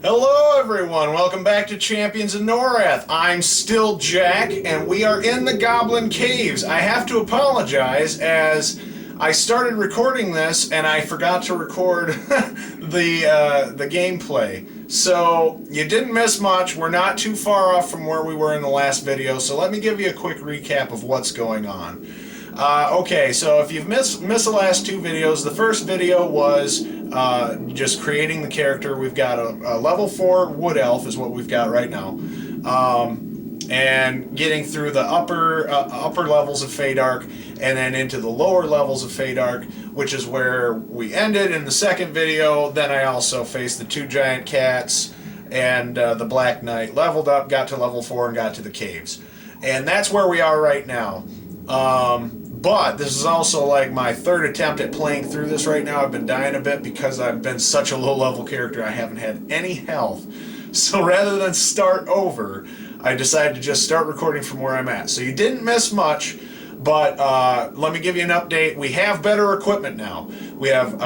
Hello everyone, welcome back to Champions of Norrath. I'm still Jack, and we are in the Goblin Caves. I have to apologize as I started recording this and I forgot to record the gameplay. So you didn't miss much. We're not too far off from where we were in the last video, so let me give you a quick recap of what's going on. Okay, so if you've missed the last two videos, the first video was just creating the character. We've got a level 4 wood elf is what we've got right now, and getting through the upper levels of Fadark and then into the lower levels of Fadark, which is where we ended in the second video. Then I also faced the two giant cats and the Black Knight, leveled up, got to level 4 and got to the caves, and that's where we are right now. But this is also like my third attempt at playing through this right now. I've been dying a bit because I've been such a low-level character. I haven't had any health. So rather than start over, I decided to just start recording from where I'm at. So you didn't miss much, but let me give you an update. We have better equipment now. We have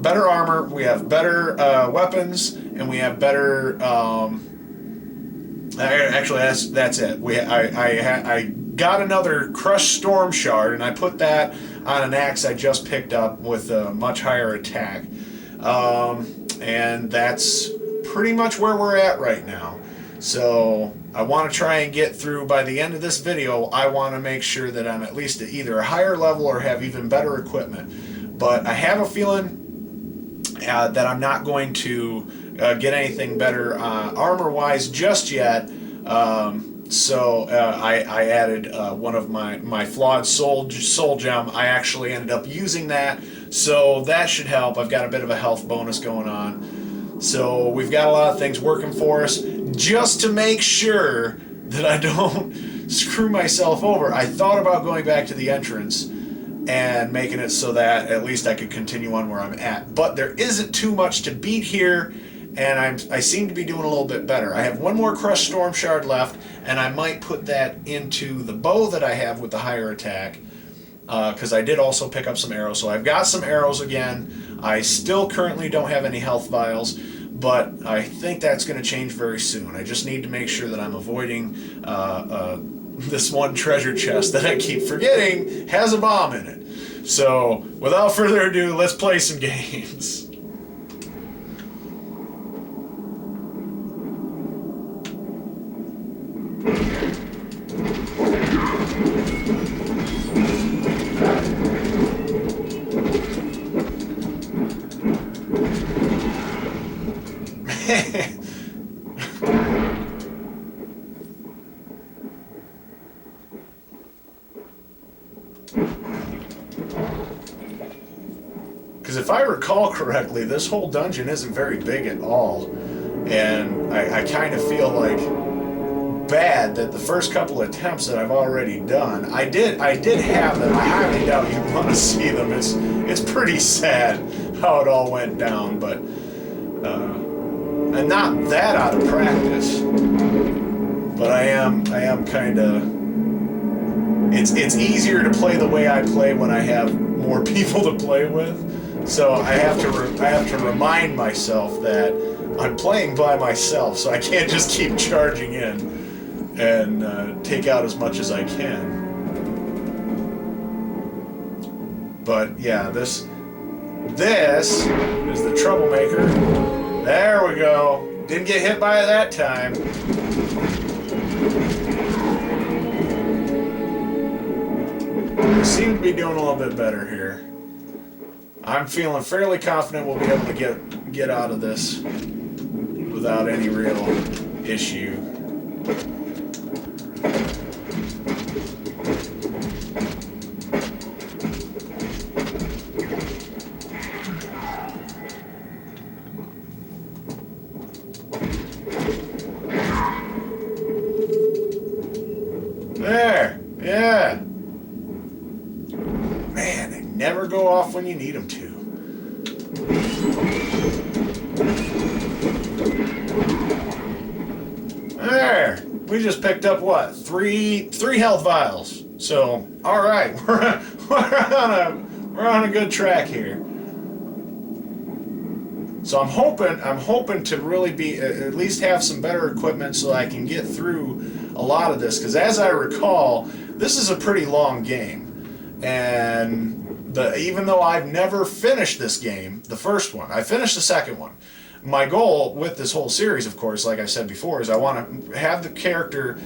better armor, we have better weapons, and we have better... actually, that's it. I got another crushed storm shard, and I put that on an axe I just picked up with a much higher attack, and that's pretty much where we're at right now. So I want to try and get through by the end of this video. I want to make sure that I'm at least at either a higher level or have even better equipment, but I have a feeling that I'm not going to get anything better armor wise just yet. So I added one of my flawed soul gem. I actually ended up using that, so that should help. I've got a bit of a health bonus going on, so we've got a lot of things working for us. Just to make sure that I don't screw myself over, I thought about going back to the entrance and making it so that at least I could continue on where I'm at, but there isn't too much to beat here, and I seem to be doing a little bit better. I have one more crushed storm shard left, and I might put that into the bow that I have with the higher attack, because I did also pick up some arrows. So I've got some arrows again. I still currently don't have any health vials, but I think that's going to change very soon. I just need to make sure that I'm avoiding this one treasure chest that I keep forgetting has a bomb in it. So without further ado, let's play some games. Because if I recall correctly, this whole dungeon isn't very big at all, and I kind of feel like bad that the first couple attempts that I've already done, I did have them. I highly doubt you want to see them. It's pretty sad how it all went down, but I'm not that out of practice, but I am kind of. It's easier to play the way I play when I have more people to play with. So I have to remind myself that I'm playing by myself, so I can't just keep charging in and take out as much as I can. But yeah, this is the troublemaker. There we go. Didn't get hit by it that time. We seem to be doing a little bit better here. I'm feeling fairly confident we'll be able to get out of this without any real issue. There, yeah. Man, they never go off when you need them to. There, we just picked up what? Three health vials. So, all right, we're on a good track here. So I'm hoping to really be at least have some better equipment so I can get through a lot of this. Because as I recall, this is a pretty long game, and even though I've never finished this game, the first one, I finished the second one. My goal with this whole series, of course, like I said before, is I want to have the character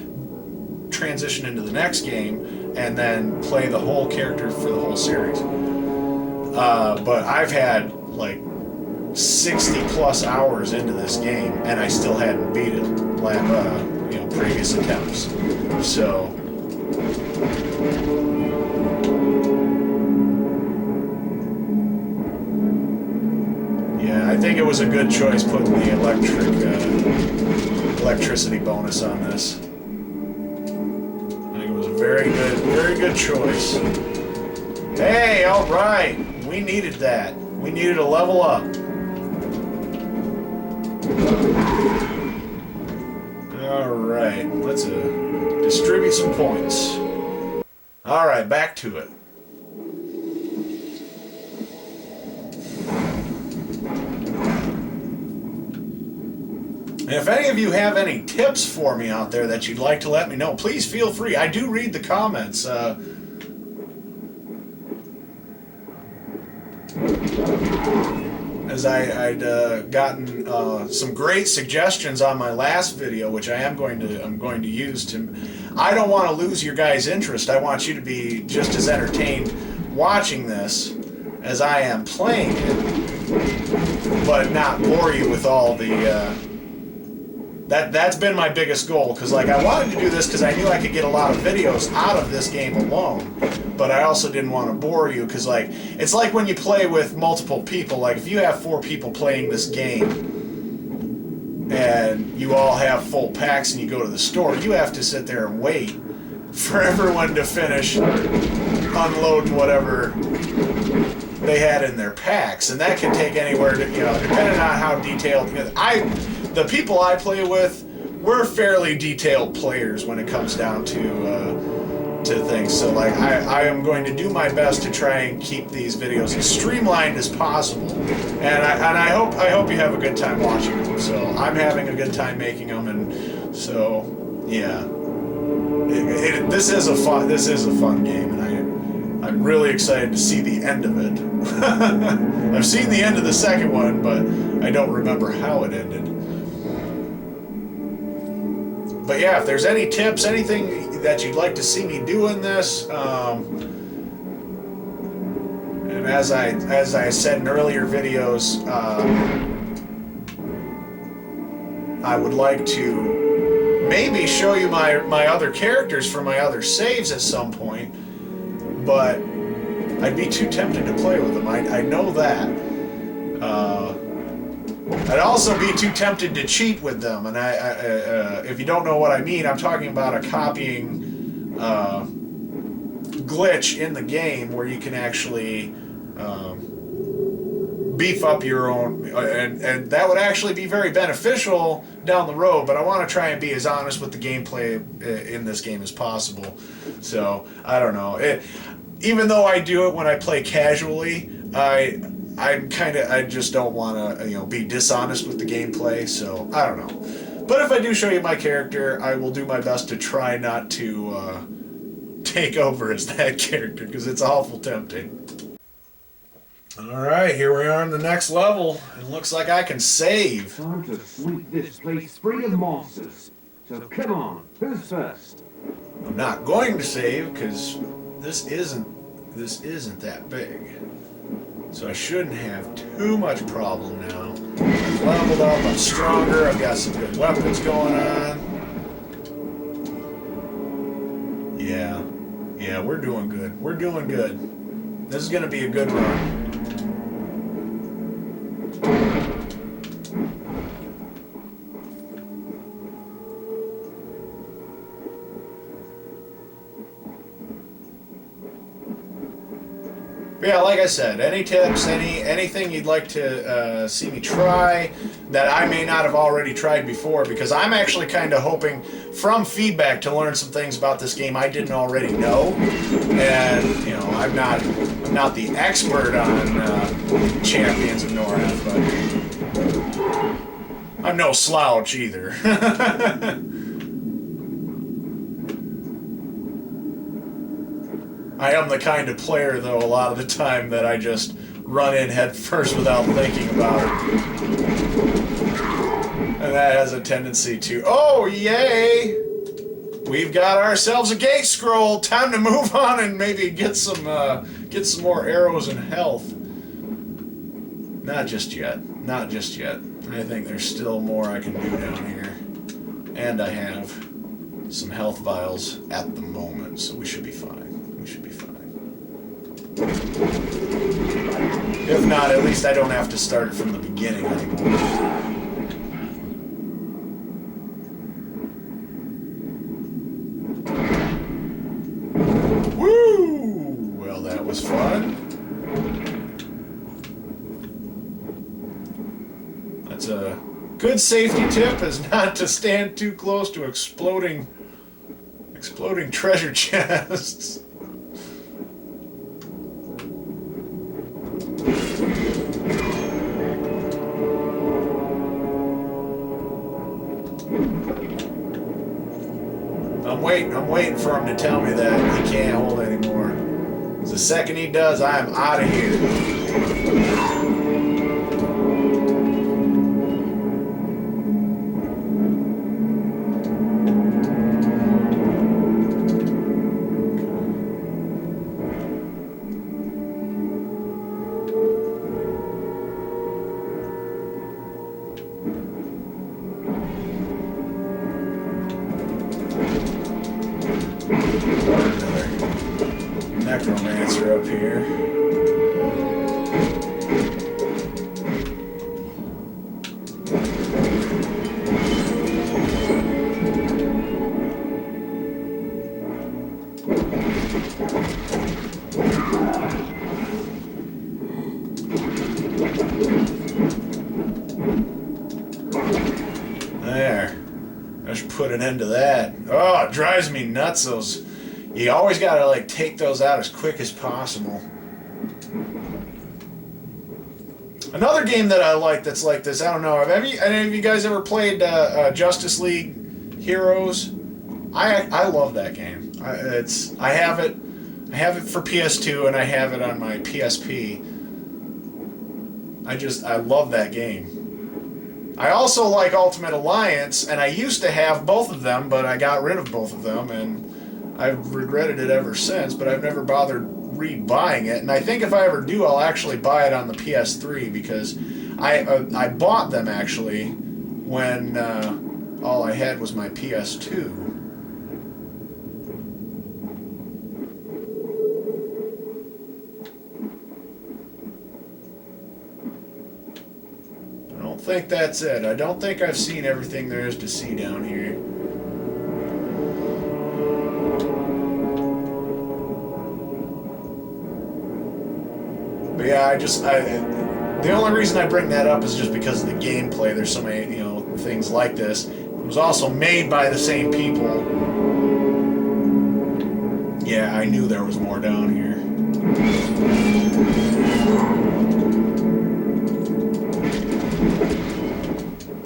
transition into the next game and then play the whole character for the whole series. But I've had like 60 plus hours into this game and I still hadn't beat it, previous attempts. So yeah, I think it was a good choice putting the electricity bonus on this. I think it was a very good choice. Hey, all right, we needed that. We needed a level up. All right, let's distribute some points. All right, back to it. And if any of you have any tips for me out there that you'd like to let me know, please feel free. I do read the comments. As I'd gotten some great suggestions on my last video, which I'm going to use to. I don't want to lose your guys' interest. I want you to be just as entertained watching this as I am playing it, but not bore you with all the. That's been my biggest goal, because like I wanted to do this because I knew I could get a lot of videos out of this game alone, but I also didn't want to bore you, because like it's like when you play with multiple people. Like if you have 4 people playing this game and you all have full packs and you go to the store, you have to sit there and wait for everyone to finish unloading whatever they had in their packs, and that can take anywhere to, depending on how detailed. The people I play with, we're fairly detailed players when it comes down to things. So like I am going to do my best to try and keep these videos as streamlined as possible, and I hope you have a good time watching them. So I'm having a good time making them, and so yeah, this is a fun game, and I'm really excited to see the end of it. I've seen the end of the second one, but I don't remember how it ended. But yeah, if there's any tips, anything that you'd like to see me do in this, and as I said in earlier videos, I would like to maybe show you my other characters for my other saves at some point, but I'd be too tempted to play with them. I know that. I'd also be too tempted to cheat with them, and if you don't know what I mean, I'm talking about a copying glitch in the game where you can actually beef up your own, and that would actually be very beneficial down the road, but I want to try and be as honest with the gameplay in this game as possible. So, I don't know. Even though I do it when I play casually, I just don't want to, be dishonest with the gameplay, so I don't know. But if I do show you my character, I will do my best to try not to take over as that character, because it's awful tempting. Alright, here we are in the next level. It looks like I can save. Time to sweep this place free of monsters. So come on, who's first? I'm not going to save, because this isn't that big. So I shouldn't have too much problem now. I'm leveled up, I'm stronger, I've got some good weapons going on. Yeah, we're doing good. We're doing good. This is going to be a good run. But yeah, like I said, any tips, anything you'd like to see me try that I may not have already tried before, because I'm actually kind of hoping from feedback to learn some things about this game I didn't already know. And I'm not the expert on Champions of Norrath, but I'm no slouch either. I am the kind of player, though, a lot of the time that I just run in head first without thinking about it. And that has a tendency to... Oh, yay! We've got ourselves a gate scroll. Time to move on and maybe get some more arrows and health. Not just yet. Not just yet. I think there's still more I can do down here. And I have some health vials at the moment, so we should be fine. We should be fine. If not, at least I don't have to start from the beginning anymore. Woo! Well, that was fun. That's a good safety tip, is not to stand too close to exploding treasure chests. I'm waiting for him to tell me that he can't hold anymore. The second he does, I am out of here. Necromancer up here. There. I should put an end to that. Oh, it drives me nuts, those... You always gotta, like, take those out as quick as possible. Another game that I like that's like this, I don't know, have any of you guys ever played Justice League Heroes? I love that game. I have it for PS2 and I have it on my PSP. I love that game. I also like Ultimate Alliance, and I used to have both of them, but I got rid of both of them, and I've regretted it ever since, but I've never bothered re-buying it. And I think if I ever do, I'll actually buy it on the PS3, because I bought them, actually, when all I had was my PS2. I don't think that's it. I don't think I've seen everything there is to see down here. But yeah, the only reason I bring that up is just because of the gameplay. There's so many, things like this. It was also made by the same people. Yeah, I knew there was more down here.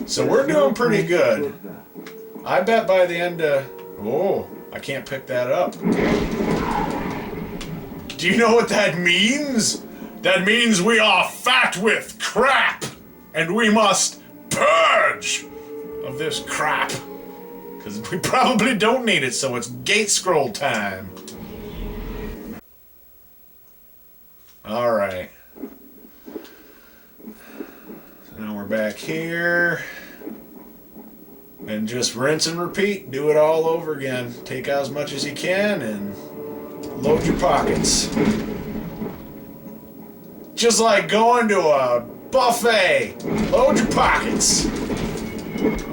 So we're doing pretty good. I bet by the end of... Oh, I can't pick that up. Do you know what that means? That means we are fat with crap, and we must purge of this crap, because we probably don't need it, so it's gate scroll time. Alright. So now we're back here, and just rinse and repeat, do it all over again. Take out as much as you can, and load your pockets. Just like going to a buffet. Load your pockets.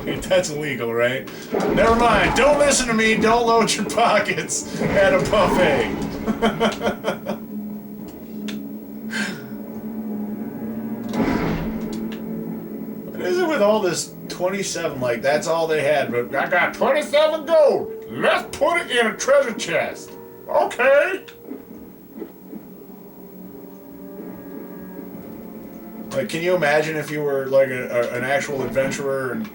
Wait, that's illegal, right? Never mind. Don't listen to me. Don't load your pockets at a buffet. What is it with all this 27? Like, that's all they had. But I got 27 gold. Let's put it in a treasure chest. Okay. Like, can you imagine if you were like an actual adventurer and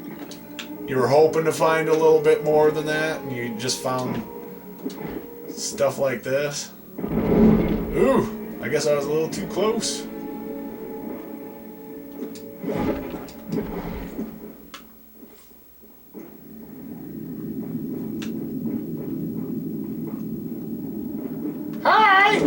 you were hoping to find a little bit more than that, and you just found stuff like this? Ooh, I guess I was a little too close. Hi!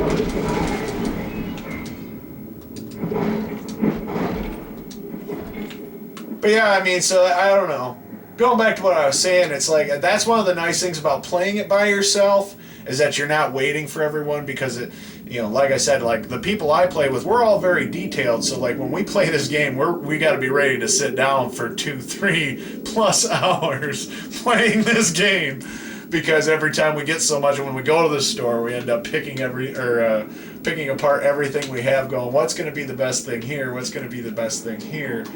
But yeah, I mean, so I don't know. Going back to what I was saying, it's like, that's one of the nice things about playing it by yourself, is that you're not waiting for everyone, because it, you know, like I said, like the people I play with, we're all very detailed. So like when we play this game, we got to be ready to sit down for 2-3+ hours playing this game, because every time we get so much, and when we go to the store, we end up picking apart everything we have, going, what's going to be the best thing here? What's going to be the best thing here?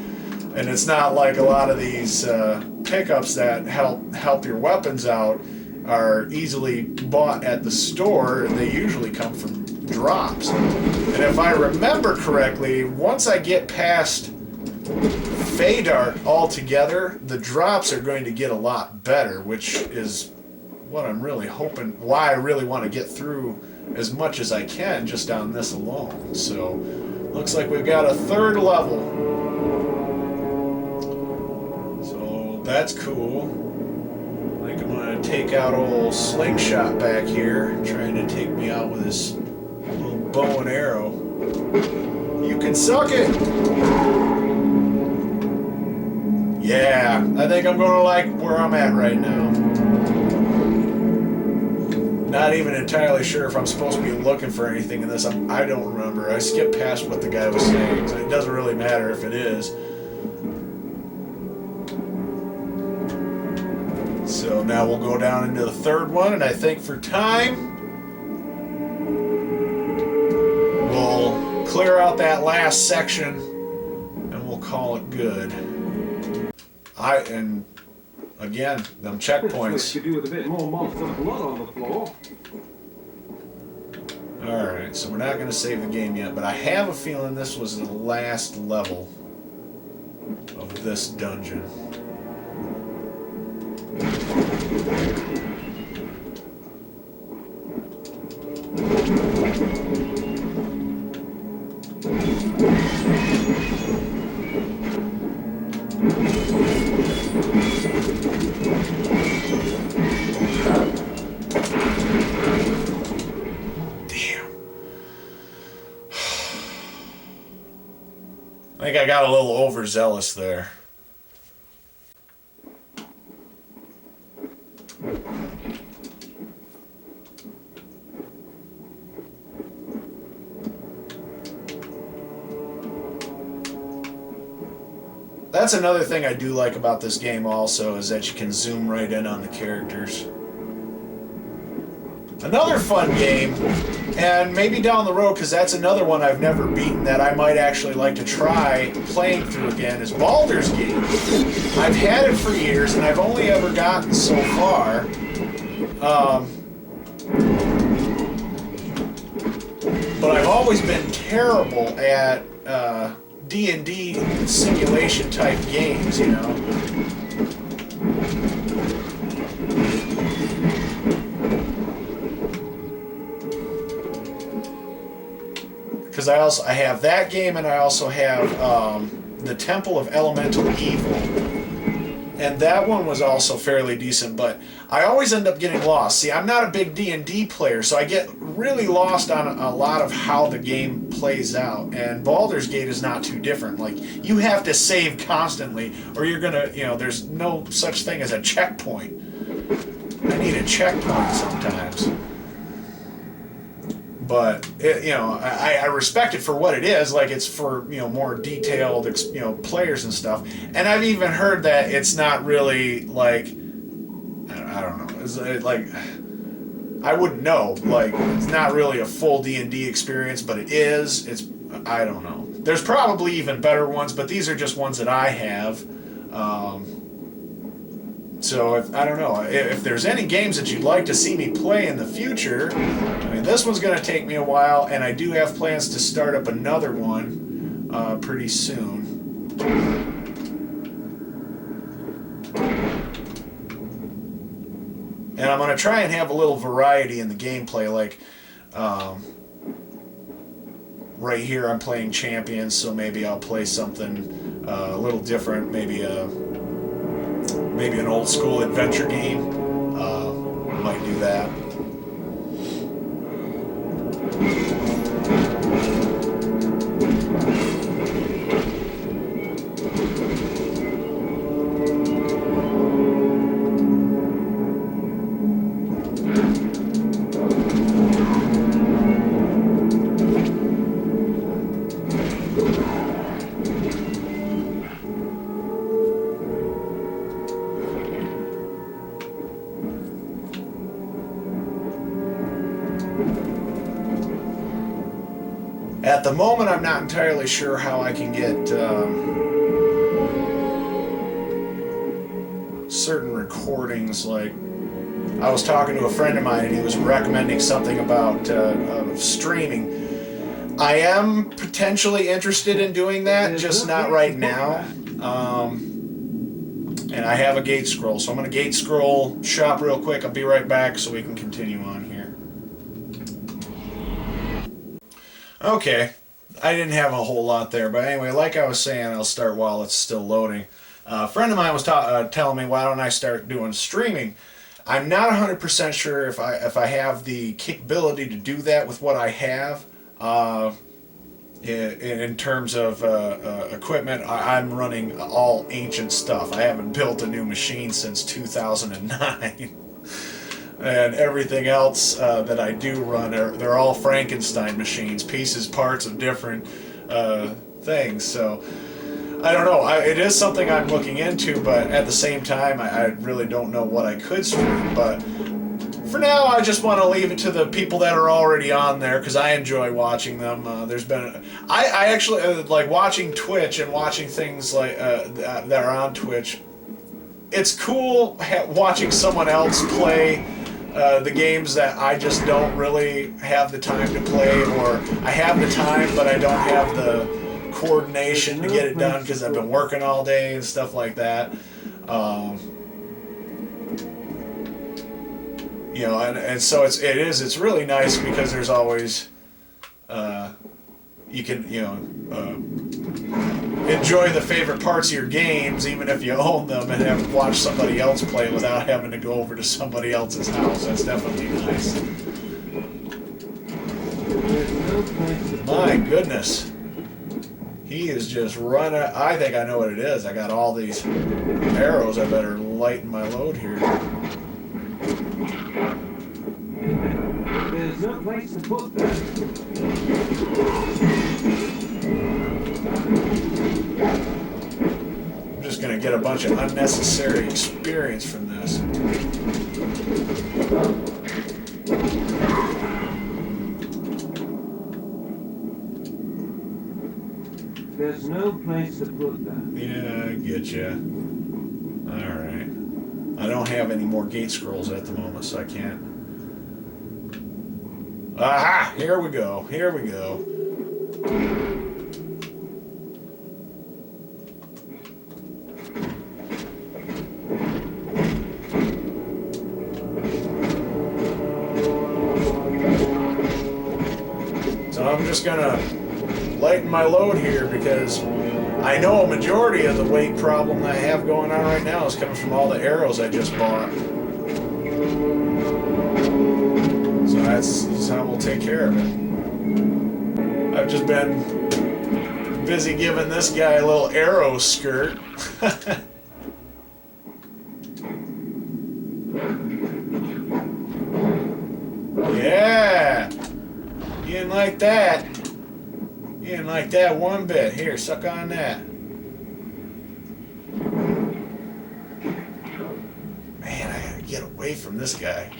And it's not like a lot of these pickups that help your weapons out are easily bought at the store. They usually come from drops. And if I remember correctly, once I get past Feydark altogether, the drops are going to get a lot better, which is what I'm really hoping, why I really want to get through as much as I can just on this alone. So, looks like we've got a third level. So, that's cool. I think I'm going to take out old Slingshot back here, trying to take me out with his little bow and arrow. You can suck it! Yeah, I think I'm going to like where I'm at right now. Not even entirely sure if I'm supposed to be looking for anything in this. I don't remember. I skipped past what the guy was saying, so it doesn't really matter if it is. So now we'll go down into the third one, and I think for time, we'll clear out that last section, and we'll call it good. And again, them checkpoints. Could do with a bit more monster blood on the floor. Alright, so we're not going to save the game yet, but I have a feeling this was the last level of this dungeon. I think I got a little overzealous there. That's another thing I do like about this game also, is that you can zoom right in on the characters. Another fun game, and maybe down the road, because that's another one I've never beaten that I might actually like to try playing through again, is Baldur's Gate. I've had it for years, and I've only ever gotten so far. But I've always been terrible at D&D simulation type games, you know. Because I have that game, and I also have the Temple of Elemental Evil, and that one was also fairly decent. But I always end up getting lost. See, I'm not a big D&D player, so I get really lost on a lot of how the game plays out. And Baldur's Gate is not too different. Like, you have to save constantly, or you're gonna, you know, there's no such thing as a checkpoint. I need a checkpoint sometimes. But you know, I respect it for what it is. Like, it's for, you know, more detailed, you know, players and stuff. And I've even heard that it's not really like, I don't know. It's like, I wouldn't know. Like, it's not really a full D&D experience, but it is. It's, I don't know. There's probably even better ones, but these are just ones that I have. So, I don't know, if there's any games that you'd like to see me play in the future, I mean, this one's going to take me a while, and I do have plans to start up another one. pretty soon. And I'm going to try and have a little variety in the gameplay, like right here I'm playing champions, so maybe I'll play something a little different, maybe an old school adventure game. Might do that. At the moment, I'm not entirely sure how I can get certain recordings. Like, I was talking to a friend of mine and he was recommending something about streaming. I am potentially interested in doing that, just not right now. And I have a gate scroll, so I'm going to gate scroll, shop real quick. I'll be right back so we can continue on here. Okay, I didn't have a whole lot there, but anyway, like I was saying, I'll start while it's still loading. A friend of mine was telling me, why don't I start doing streaming? I'm not 100% sure if I have the capability to do that with what I have. In terms of equipment, I'm running all ancient stuff. I haven't built a new machine since 2009. And everything else that I do run, they're all Frankenstein machines, pieces, parts of different things. So I don't know. It is something I'm looking into, but at the same time, I really don't know what I could stream. But for now, I just want to leave it to the people that are already on there, because I enjoy watching them. I actually like watching Twitch and watching things like that are on Twitch. It's cool watching someone else play the games that I just don't really have the time to play, or I have the time but I don't have the coordination to get it done because I've been working all day and stuff like that. You know, and so it's really nice because there's always you can, you know, enjoy the favorite parts of your games even if you own them, and have watch somebody else play without having to go over to somebody else's house. That's definitely nice. My goodness. He is just running. I think I know what it is. I got all these arrows. I better lighten my load here. There's no place to put them. I'm just going to get a bunch of unnecessary experience from this. There's no place to put them. Yeah, I get ya. Alright. I don't have any more gate scrolls at the moment, so I can't. Aha! Here we go. Here we go. So I'm just gonna lighten my load here because I know a majority of the weight problem that I have going on right now is coming from all the arrows I just bought. So that's how we'll take care of it. I've just been busy giving this guy a little arrow skirt. Yeah! You didn't like that. You didn't like that one bit. Here, suck on that. Man, I gotta get away from this guy.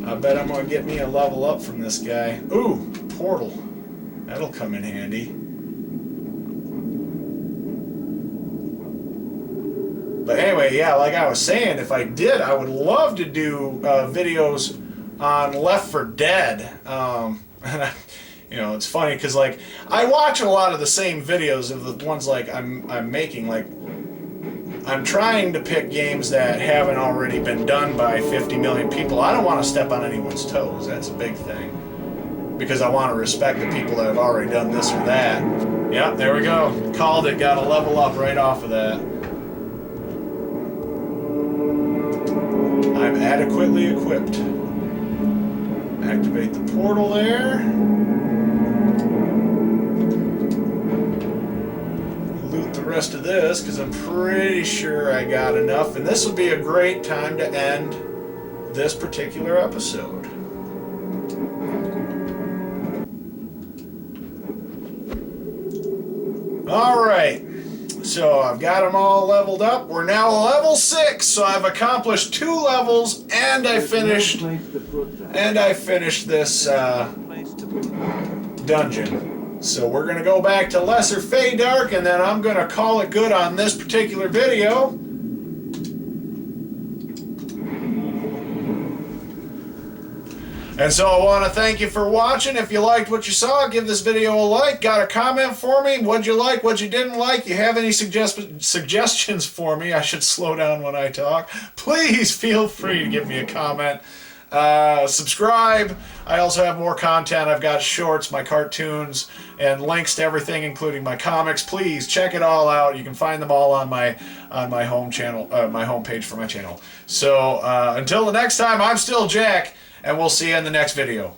I bet I'm gonna get me a level up from this guy. Ooh, portal. That'll come in handy. But anyway, yeah, like I was saying, if I did, I would love to do videos on Left 4 Dead. You know, it's funny because like I watch a lot of the same videos of the ones like I'm making. Like I'm trying to pick games that haven't already been done by 50 million people. I don't want to step on anyone's toes. That's a big thing. Because I want to respect the people that have already done this or that. Yep, there we go. Called it. Got a level up right off of that. I'm adequately equipped. Activate the portal there. Loot the rest of this because I'm pretty sure I got enough. And this would be a great time to end this particular episode. Alright, so I've got them all leveled up. We're now level 6, so I've accomplished 2 levels, and I finished this dungeon. So we're going to go back to Lesser Feydark, and then I'm going to call it good on this particular video. And so I want to thank you for watching. If you liked what you saw, give this video a like. Got a comment for me? What'd you like? What you didn't like? You have any suggestions for me? I should slow down when I talk. Please feel free to give me a comment. Subscribe. I also have more content. I've got shorts, my cartoons, and links to everything, including my comics. Please check it all out. You can find them all on my home channel, my homepage for my channel. So until the next time, I'm still Jack. And we'll see you in the next video.